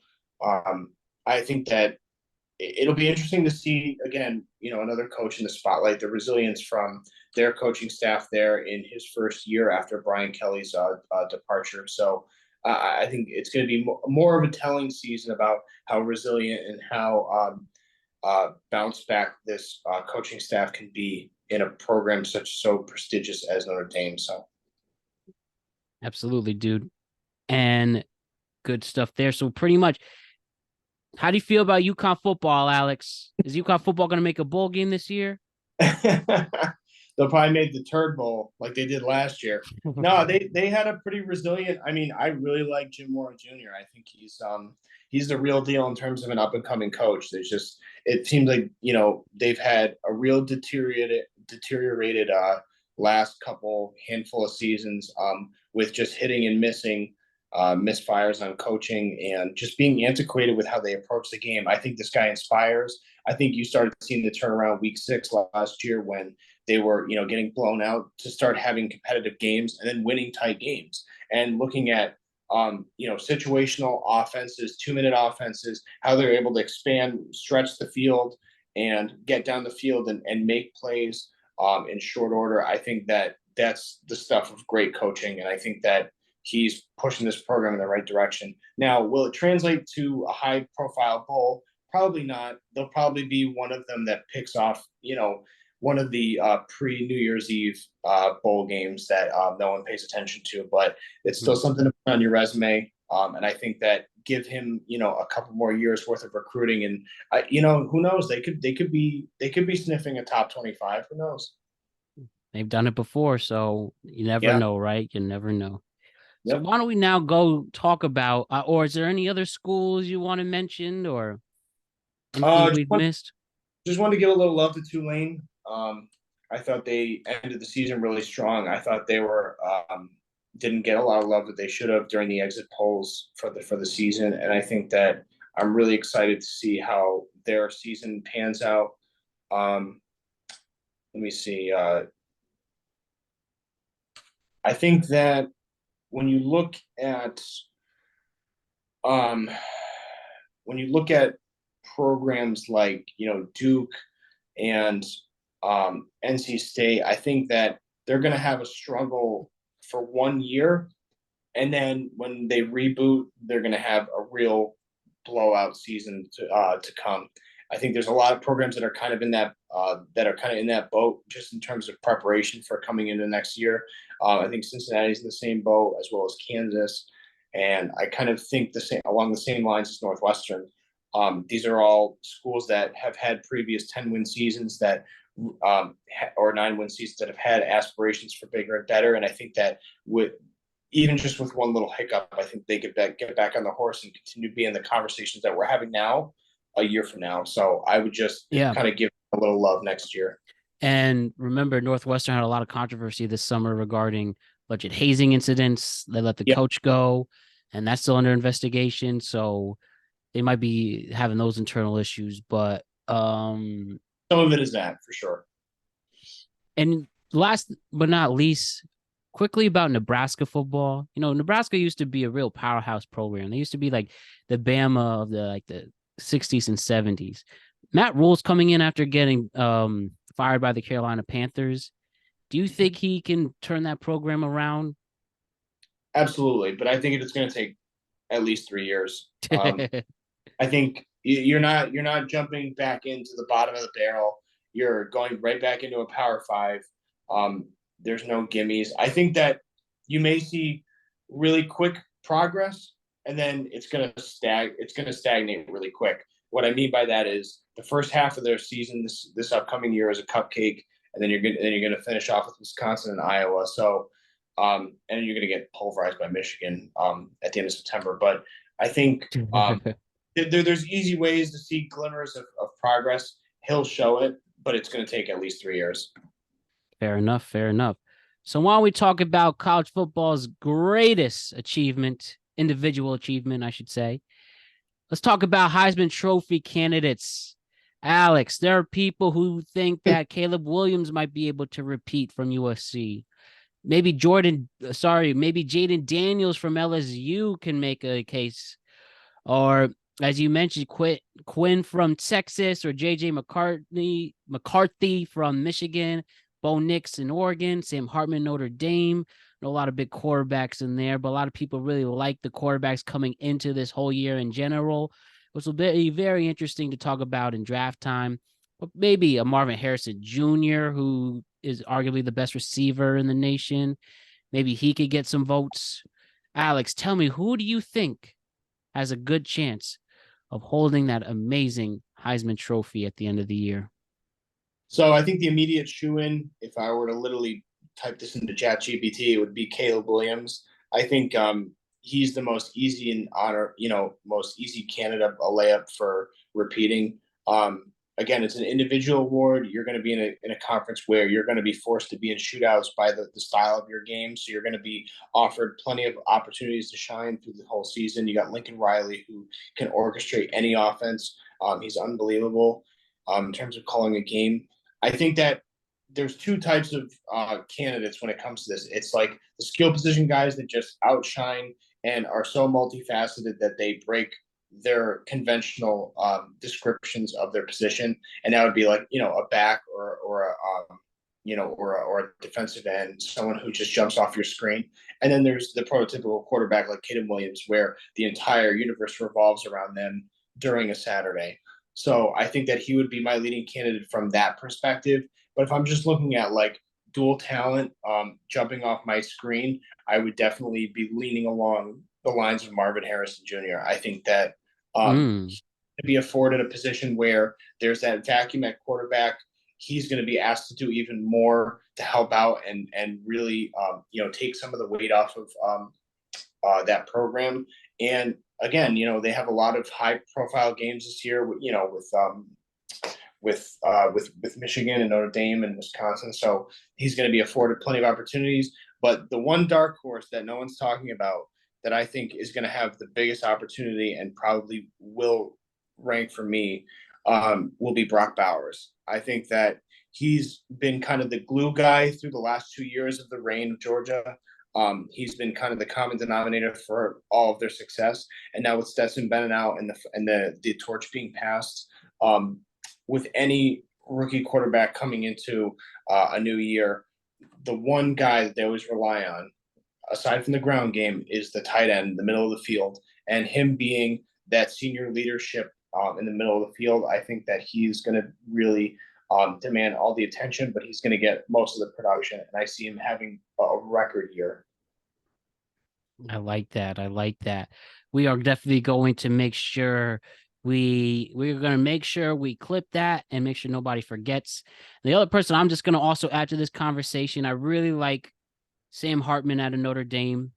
I think that it'll be interesting to see again, another coach in the spotlight, the resilience from their coaching staff there in his first year after Brian Kelly's departure. So I think it's going to be more of a telling season about how resilient and how bounce back this coaching staff can be in a program so prestigious as Notre Dame. So Absolutely, dude. And good stuff there. So pretty much, how do you feel about UConn football, Alex? Is UConn football going to make a bowl game this year? They'll probably make the Turd Bowl like they did last year. No, they had a pretty resilient. I mean, I really like Jim Mora Jr. I think he's the real deal in terms of an up and coming coach. It seems like they've had a real deteriorated last handful of seasons, with just hitting and missing, misfires on coaching, and just being antiquated with how they approach the game. I think this guy inspires. I think you started seeing the turnaround week 6 last year when they were, getting blown out, to start having competitive games and then winning tight games, and looking at, situational offenses, 2-minute offenses, how they're able to expand, stretch the field, and get down the field and make plays in short order. I think that that's the stuff of great coaching, and I think that he's pushing this program in the right direction. Now, will it translate to a high-profile bowl? Probably not. They'll probably be one of them that picks off, one of the pre-New Year's Eve bowl games that no one pays attention to. But it's still something to put on your resume. And I think that give him, a couple more years worth of recruiting, and who knows? They could be sniffing a top 25. Who knows? They've done it before, so you never know, right? You never know. So Yep. why don't we now go talk about, or is there any other schools you want to mention, or anything we've missed? Just wanted to give a little love to Tulane. I thought they ended the season really strong. I thought they were didn't get a lot of love that they should have during the exit polls for the season, and I think that I'm really excited to see how their season pans out. Let me see. I think that when you look at programs like Duke and NC State, I think that they're going to have a struggle for 1 year, and then when they reboot, they're going to have a real blowout season to come. I think there's a lot of programs that are kind of in that boat, just in terms of preparation for coming into next year. I think Cincinnati's in the same boat, as well as Kansas, and I kind of think along the same lines as Northwestern. These are all schools that have had previous 10-win seasons or 9-win seasons that have had aspirations for bigger and better. And I think that even just with one little hiccup, I think they get back on the horse and continue to be in the conversations that we're having now a year from now. So I would just kind of give a little love next year. And remember, Northwestern had a lot of controversy this summer regarding budget hazing incidents. They let the coach go, and that's still under investigation. So they might be having those internal issues, but some of it is that for sure. And last but not least, quickly about Nebraska football. Nebraska used to be a real powerhouse program. They used to be like the Bama of the 60s and 70s. Matt Rule's coming in after getting fired by the Carolina Panthers. Do you think he can turn that program around? Absolutely, but I think it's going to take at least 3 years. I think you're not jumping back into the bottom of the barrel. You're going right back into a Power Five. There's no gimmies. I think that you may see really quick progress, and then it's going to stagnate really quick. What I mean by that is the first half of their season this upcoming year is a cupcake, and then you're going to finish off with Wisconsin and Iowa. So, and you're going to get pulverized by Michigan at the end of September. But I think there's easy ways to see glimmers of progress. He'll show it, but it's going to take at least 3 years. Fair enough. Fair enough. So why don't we talk about college football's greatest achievement, individual achievement, I should say. Let's talk about Heisman Trophy candidates. Alex, there are people who think that Caleb Williams might be able to repeat from USC. Maybe Jaden Daniels from LSU can make a case. Or, as you mentioned, Quinn from Texas, or JJ McCarthy from Michigan, Bo Nix in Oregon, Sam Hartman, Notre Dame. A lot of big quarterbacks in there, but a lot of people really like the quarterbacks coming into this whole year in general, which will be very interesting to talk about in draft time. But maybe a Marvin Harrison Jr., who is arguably the best receiver in the nation. Maybe he could get some votes. Alex, tell me, who do you think has a good chance of holding that amazing Heisman Trophy at the end of the year? So I think the immediate shoe-in, if I were to literally type this into ChatGPT, it would be Caleb Williams. I think he's the most easy most easy candidate, a layup for repeating. Again, it's an individual award. You're going to be in a conference where you're going to be forced to be in shootouts by the style of your game. So you're going to be offered plenty of opportunities to shine through the whole season. You got Lincoln Riley, who can orchestrate any offense. He's unbelievable in terms of calling a game. I think that there's two types of candidates when it comes to this. It's like the skill position guys that just outshine and are so multifaceted that they break their conventional descriptions of their position, and that would be like a back or a defensive end, someone who just jumps off your screen. And then there's the prototypical quarterback like Caleb Williams, where the entire universe revolves around them during a Saturday. So I think that he would be my leading candidate from that perspective. But if I'm just looking at like dual talent jumping off my screen, I would definitely be leaning along the lines of Marvin Harrison Jr. I think that to be afforded a position where there's that vacuum at quarterback, he's going to be asked to do even more to help out and really take some of the weight off of that program. And again, they have a lot of high profile games this year, with Michigan and Notre Dame and Wisconsin. So he's going to be afforded plenty of opportunities. But the one dark horse that no one's talking about that I think is going to have the biggest opportunity and probably will rank for me will be Brock Bowers. I think that he's been kind of the glue guy through the last 2 years of the reign of Georgia. He's been kind of the common denominator for all of their success. And now with Stetson Bennett out and the torch being passed, with any rookie quarterback coming into a new year, the one guy that they always rely on, aside from the ground game, is the tight end in the middle of the field. And him being that senior leadership in the middle of the field, I think that he's going to really demand all the attention, but he's going to get most of the production. And I see him having a record year. I like that. I like that. We are definitely going to make sure we're going to make sure we clip that and make sure nobody forgets. The other person I'm just going to also add to this conversation, I really like Sam Hartman out of Notre Dame.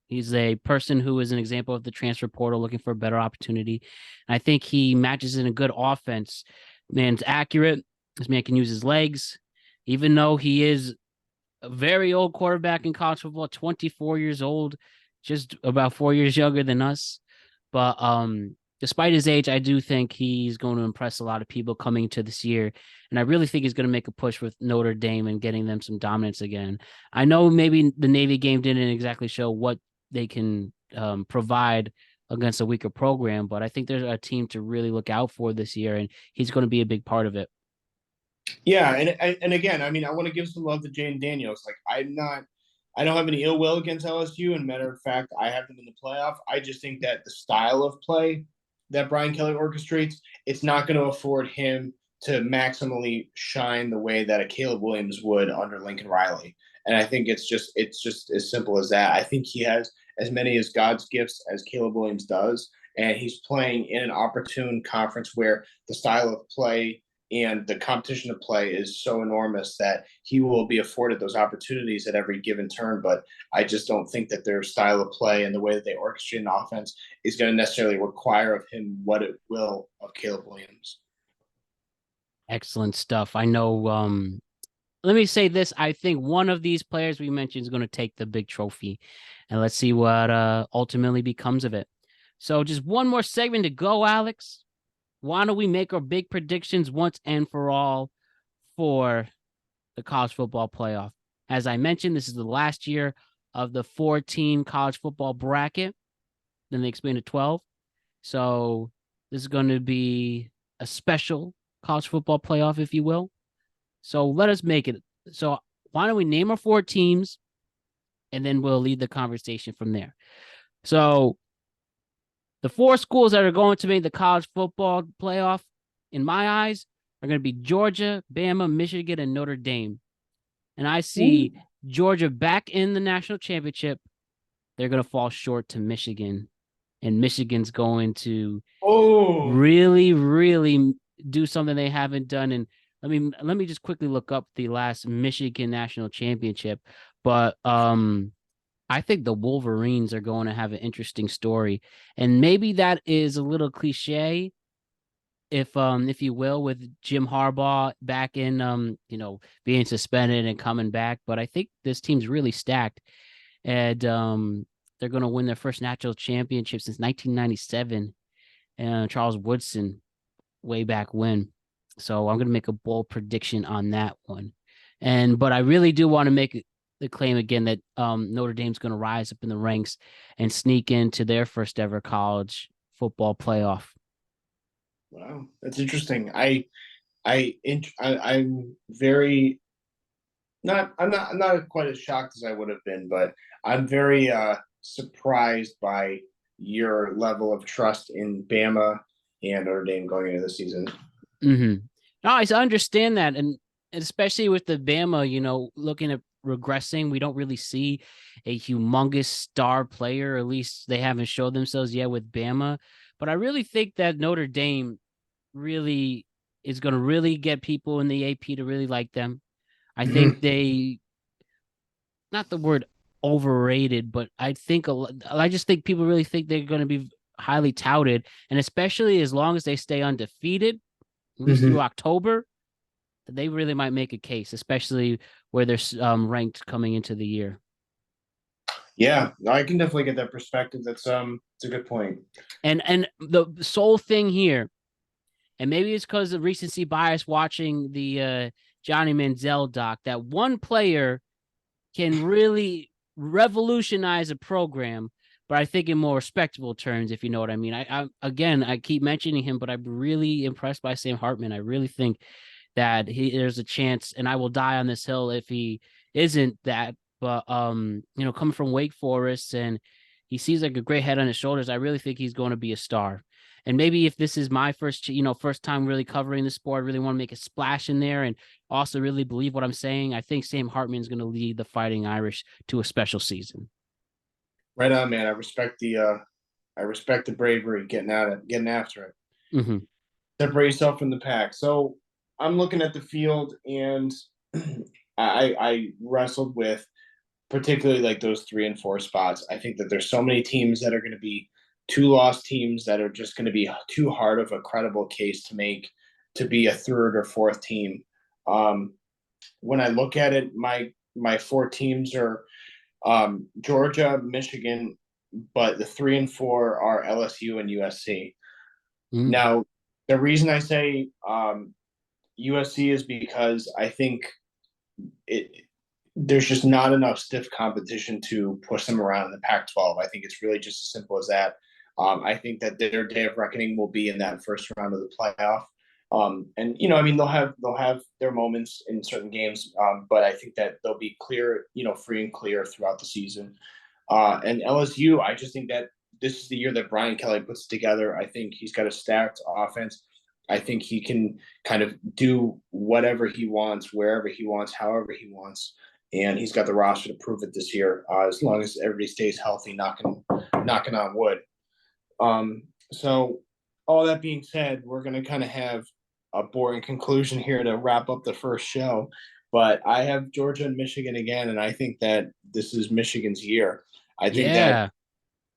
He's a person who is an example of the transfer portal looking for a better opportunity. And I think he matches in a good offense. Man's accurate. This man can use his legs, even though he is a very old quarterback in college football, 24 years old, just about 4 years younger than us. But despite his age, I do think he's going to impress a lot of people coming to this year. And I really think he's going to make a push with Notre Dame and getting them some dominance again. I know maybe the Navy game didn't exactly show what they can provide against a weaker program, but I think there's a team to really look out for this year, and he's going to be a big part of it. Yeah, and again, I mean, I want to give some love to Jaden Daniels. Like, I don't have any ill will against LSU, and matter of fact, I have them in the playoff. I just think that the style of play that Brian Kelly orchestrates, it's not going to afford him to maximally shine the way that a Caleb Williams would under Lincoln Riley. And I think it's just as simple as that. I think he has as many as God's gifts as Caleb Williams does, and he's playing in an opportune conference where the style of play and the competition of play is so enormous that he will be afforded those opportunities at every given turn. But I just don't think that their style of play and the way that they orchestrate an offense is going to necessarily require of him what it will of Caleb Williams. Excellent stuff. I know. Let me say this. I think one of these players we mentioned is going to take the big trophy, and let's see what ultimately becomes of it. So just one more segment to go, Alex. Why don't we make our big predictions once and for all for the college football playoff? As I mentioned, this is the last year of the 14 college football bracket. Then they expand to 12. So this is going to be a special college football playoff, if you will. So let us make it. So why don't we name our 4 teams, and then we'll lead the conversation from there. So the 4 schools that are going to make the college football playoff, in my eyes, are going to be Georgia, Bama, Michigan, and Notre Dame. And I see Georgia back in the national championship. They're going to fall short to Michigan. And Michigan's going to really, really do something they haven't done. And let me just quickly look up the last Michigan national championship. But I think the Wolverines are going to have an interesting story. And maybe that is a little cliche, if you will, with Jim Harbaugh back in being suspended and coming back. But I think this team's really stacked. And they're going to win their first national championship since 1997. And Charles Woodson way back when. So I'm going to make a bold prediction on that one. But I really do want to make the claim again that Notre Dame's going to rise up in the ranks and sneak into their first ever college football playoff. Wow, that's interesting. I'm very I'm not quite as shocked as I would have been, but I'm very surprised by your level of trust in Bama and Notre Dame going into the season. Mm-hmm. No, I understand that, and especially with the Bama, looking at regressing, we don't really see a humongous star player. At least they haven't showed themselves yet with Bama. But I really think that Notre Dame really is going to really get people in the AP to really like them. I think they, not the word overrated, but I just think people really think they're going to be highly touted, and especially as long as they stay undefeated, at least through October, they really might make a case, especially where they're ranked coming into the year. Yeah, I can definitely get that perspective. That's it's a good point. And the sole thing here, and maybe it's because of recency bias watching the Johnny Manziel doc, that one player can really revolutionize a program, but I think in more respectable terms, if you know what I mean. I keep mentioning him, but I'm really impressed by Sam Hartman. I really think that there's a chance, and I will die on this hill if he isn't that. But coming from Wake Forest, and he seems like a great head on his shoulders, I really think he's going to be a star. And maybe if this is my first time really covering the sport, I really want to make a splash in there and also really believe what I'm saying, I think Sam Hartman is going to lead the Fighting Irish to a special season. Right on, man. I respect the bravery, getting after it. Mm-hmm. Separate yourself from the pack. So I'm looking at the field, and I wrestled with particularly like those 3 and 4 spots. I think that there's so many teams that are going to be 2-loss teams that are just going to be too hard of a credible case to make to be a 3rd or 4th team. When I look at it, my 4 teams are Georgia, Michigan, but the 3 and 4 are LSU and USC. Now, the reason I say USC is because I think there's just not enough stiff competition to push them around in the Pac-12. I think it's really just as simple as that. I think that their day of reckoning will be in that first round of the playoff. They'll have their moments in certain games, but I think that they'll be clear, free and clear throughout the season. And LSU, I just think that this is the year that Brian Kelly puts together. I think he's got a stacked offense. I think he can kind of do whatever he wants, wherever he wants, however he wants, and he's got the roster to prove it this year. As long as everybody stays healthy, knocking on wood. So all that being said, we're going to kind of have a boring conclusion here to wrap up the first show. But I have Georgia and Michigan again, and I think that this is Michigan's year. I think that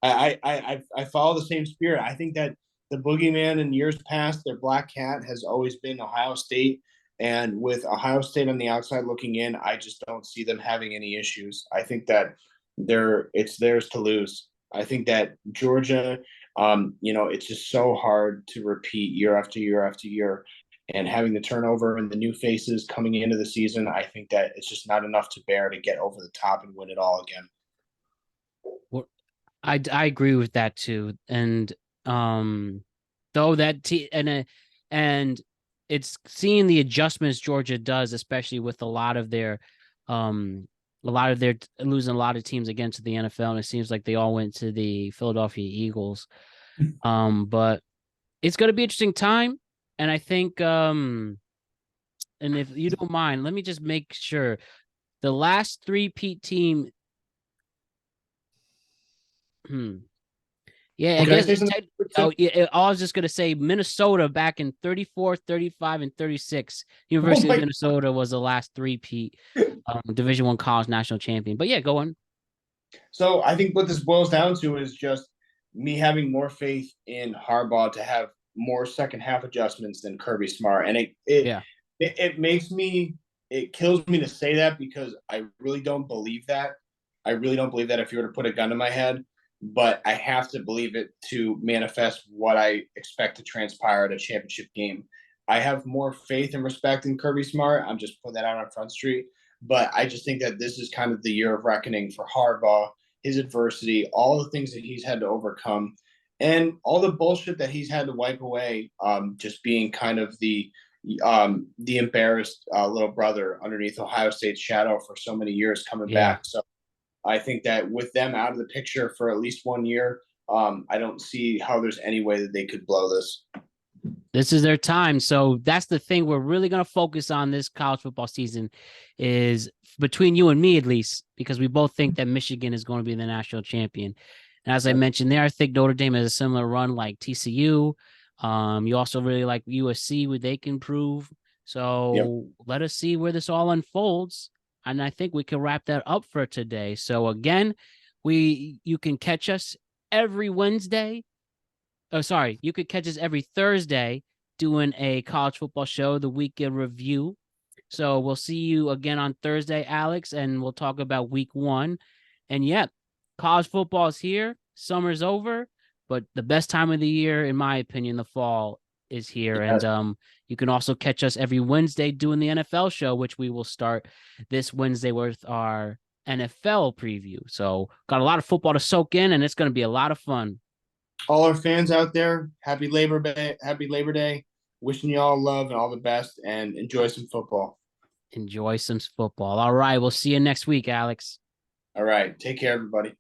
I follow the same spirit. I think that the boogeyman in years past, their black cat, has always been Ohio State. And with Ohio State on the outside looking in, I just don't see them having any issues. I think that it's theirs to lose. I think that Georgia, it's just so hard to repeat year after year after year. And having the turnover and the new faces coming into the season, I think that it's just not enough to bear to get over the top and win it all again. Well, I agree with that too. And though and it's seeing the adjustments Georgia does, especially with a lot of their losing a lot of teams again to the NFL, and it seems like they all went to the Philadelphia Eagles. But it's going to be an interesting time. And I think, and if you don't mind, let me just make sure the last three-peat team. Yeah, I guess. I was just going to say Minnesota back in 34, 35, and 36. University of Minnesota was the last three-peat Division I college national champion. But yeah, go on. So I think what this boils down to is just me having more faith in Harbaugh to have more second half adjustments than Kirby Smart. And it kills me to say that because I really don't believe that. I really don't believe that if you were to put a gun to my head, but I have to believe it to manifest what I expect to transpire at a championship game. I have more faith and respect in Kirby Smart. I'm just putting that out on Front Street. But I just think that this is kind of the year of reckoning for Harbaugh, his adversity, all the things that he's had to overcome, and all the bullshit that he's had to wipe away, just being kind of the embarrassed little brother underneath Ohio State's shadow for so many years coming back. So I think that with them out of the picture for at least 1 year, I don't see how there's any way that they could blow this. This is their time. So that's the thing we're really going to focus on this college football season is between you and me, at least, because we both think that Michigan is going to be the national champion. And as I mentioned there, I think Notre Dame has a similar run like TCU. You also really like USC, where they can prove. So let us see where this all unfolds. And I think we can wrap that up for today. So again, you can catch us every Wednesday. Oh, sorry. You could catch us every Thursday doing a college football show, the weekend review. So we'll see you again on Thursday, Alex, and we'll talk about week 1. And college football is here. Summer's over, but the best time of the year, in my opinion, the fall is here. Yes. And you can also catch us every Wednesday doing the NFL show, which we will start this Wednesday with our NFL preview. So got a lot of football to soak in, and it's going to be a lot of fun. All our fans out there, happy Labor Day. Happy Labor Day. Wishing you all love and all the best, and enjoy some football. Enjoy some football. All right. We'll see you next week, Alex. All right. Take care, everybody.